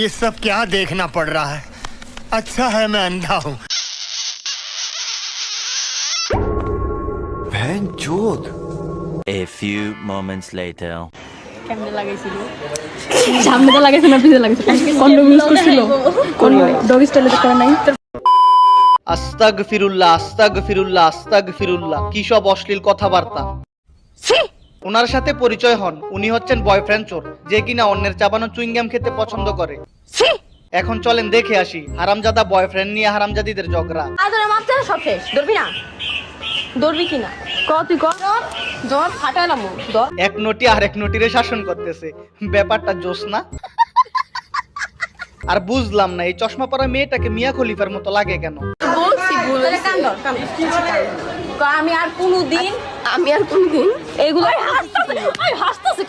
ये सब क्या देखना पड़ रहा है? अच्छा है मैं अंधा हूँ। भैंचोद। A few moments later. কেমনে লাগাইছিল সামনে তো লাগাইছে না পিছে লাগাইছে কন্ডম ইউজ করছিল কোন ডগ স্টাইলে তো করে নাই আস্তাগফিরুল্লাহ আস্তাগফিরুল্লাহ আস্তাগফিরুল্লাহ কি সব অশ্লীল কথাবার্তা। ওনার সাথে পরিচয় হন, উনি হচ্ছেন বয়ফ্রেন্ড চোর, যে কিনা অন্যের চাবানো চুইংগাম খেতে পছন্দ করে। এখন চলেন দেখে আসি হারামজাদা বয়ফ্রেন্ড নিয়ে হারামজাদিদের ঝগড়া। আদরে মাপতে সব শেষ ধরবি না ধরবি কিনা ক তুই ক জ্বর ফাটালাম ধর এক নটি আর এক নটিরে শাসন করতেছে, ব্যাপারটা জোস না? আর বুঝলাম না এই চশমা পরা মেয়েটাকে মিয়া খলিফার মতো লাগে কেন? বলছি বলে কান ধর কান আমি আর কোনদিন এগুলো হাসতাছে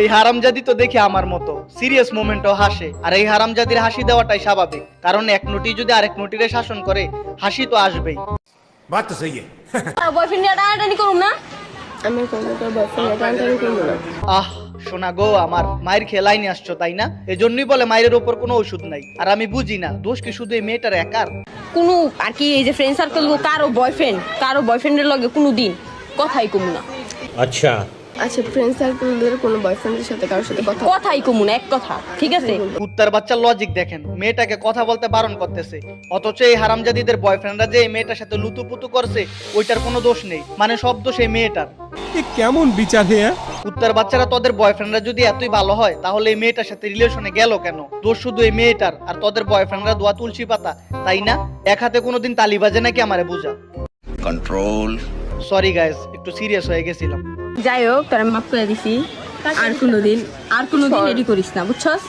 এই হারামজাদি তো দেখে আমার মতো সিরিয়াস মোমেন্টও হাসে, আর এই হারামজাদির হাসি দেওয়াটাই স্বাভাবিক, কারণ এক নটি যদি আরেক নটিরে শাসন করে হাসি তো আসবেই। बात तो सही है। বয়ফ্রেন্ড নিয়ে টানাটানি করুম না আমি কোনো তোর বয়ফ্রেন্ড নিয়ে টানাটানি করব না আহ শোনা গো আমার, মায়ের খেলাই নিয়ে আসছো তাই না? এজন্যই বলে মায়ের উপর কোনো ওষুধ নাই। আর আমি বুঝি না দোষ কি শুধু এই মেয়েটার একার? কোনো আর কি এই যে ফ্রেন্ড সার্কেল কারো বয়ফ্রেন্ডের লগে কোনো দিন কথাই কমু না। अच्छा আচ্ছা ফ্রেন্ড সার্কেলের কোনো বয়ফ্রেন্ডের সাথে কারোর সাথে কথাই কমু না এক কথা ঠিক আছে। কুত্তার বাচ্চার লজিক দেখেন, মেয়েটাকে কথা বলতে বারণ করতেছে, অথচ এই হারামজাদিদের বয়ফ্রেন্ডরা যে এই মেয়েটার সাথে লুতুপুতু করছে ওইটার কোনো দোষ নেই, মানে সব দোষ এই মেয়েটার। কেমন বিচার হে? কুত্তার বাচ্চারা তোদের বয়ফ্রেন্ডরা যদি এতই ভালো হয় তাহলে এই মেয়েটার সাথে রিলেশনে গেল কেন? দোষ শুধু এই মেয়েটার, আর তোদের বয়ফ্রেন্ডরা দোয়া তুলসী পাতা তাই না? এক হাতে কোনোদিন তালি বাজে নাকি আমারে বুঝা। कंट्रोल। সরি গাইস, একটু সিরিয়াস হয়ে গেছিলাম। যাই হোক তোর মাফ করে দিছি, আর কোনোদিন এডি করিস না বুঝছস?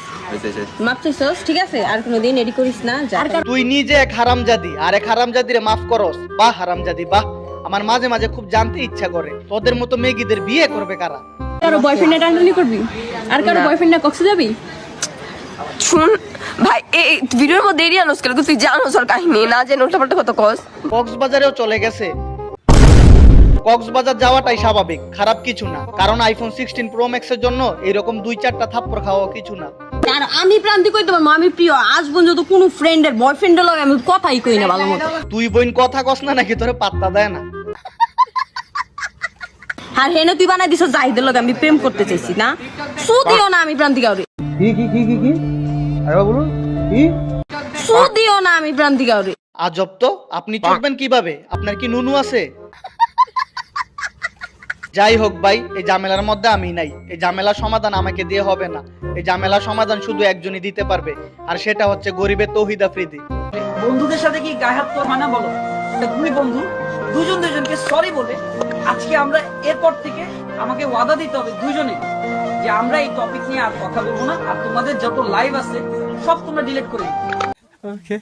মাফ চাইছস ঠিক আছে, আর কোনোদিন এডি করিস না যা। তুই নিজে এক হারামজাদি আর এক হারামজাদিরে মাফ করস? বাহ হারামজাদি বাহ। আমার মাঝে মাঝে খুব জানতে ইচ্ছা করে তোদের মতো মেগিদের বিয়ে করবে কারা? কারো বয়ফ্রেন্ডে টানাটানি করবি আর কারো বয়ফ্রেন্ডে কক্সে যাবি? শুন ভাই এই ভিডিওর মধ্যে এরিয়া নস করে তুই জানোস ওর কাহিনী না জেনে উল্টাপাল্টা কথা কস। কক্সবাজারেও চলে গেছে। কক্সবাজার যাওয়াটাই স্বাভাবিক, খারাপ কিছু না, কারণ আইফোন 16 প্রো ম্যাক্স এর জন্য এরকম 2-4টা থাপ্পড় খাওয়া কিছু না। আর আমি প্রান্তি কইতে পারবো আমি প্রিয় আজ পর্যন্ত কোনো ফ্রেন্ডের বয়ফ্রেন্ডের লগে আমি কথাই কই না ভালো মতো। তুই বোন কথা কস না নাকি তোরে পাত্তা দেয় না? আর হেনে তুই বানাই দিছ জাহিদের লগে আমি প্রেম করতে চাইছি না, সুদিও না আমি প্রান্তি কাউরে কি আরে বলুন কি সুদিও না আমি প্রান্তি কাউরে। আজব তো, আপনি চলবেন কিভাবে? আপনার কি নুনু আছে? যাই হোক ভাই, এই ঝামেলার মধ্যে আমি নাই, এই ঝামেলার সমাধান আমাকে দিয়ে হবে না, এই ঝামেলার সমাধান শুধু একজনই দিতে পারবে, আর সেটা হচ্ছে গরিবের তৌহিদ আফ্রিদি। বন্ধুদের সাথে কি গায়ে হাত তোলা না বলো? দুই বন্ধু দুজনকে সরি বলে আজকে আমরা এরপর থেকে আমাকে ওয়াদা দিতে হবে দুইজনে যে আমরা এই টপিক নিয়ে আর কথা বলবো না, আর তোমাদের যত লাইভ আছে সব তোমরা ডিলিট করে দিও। ওকে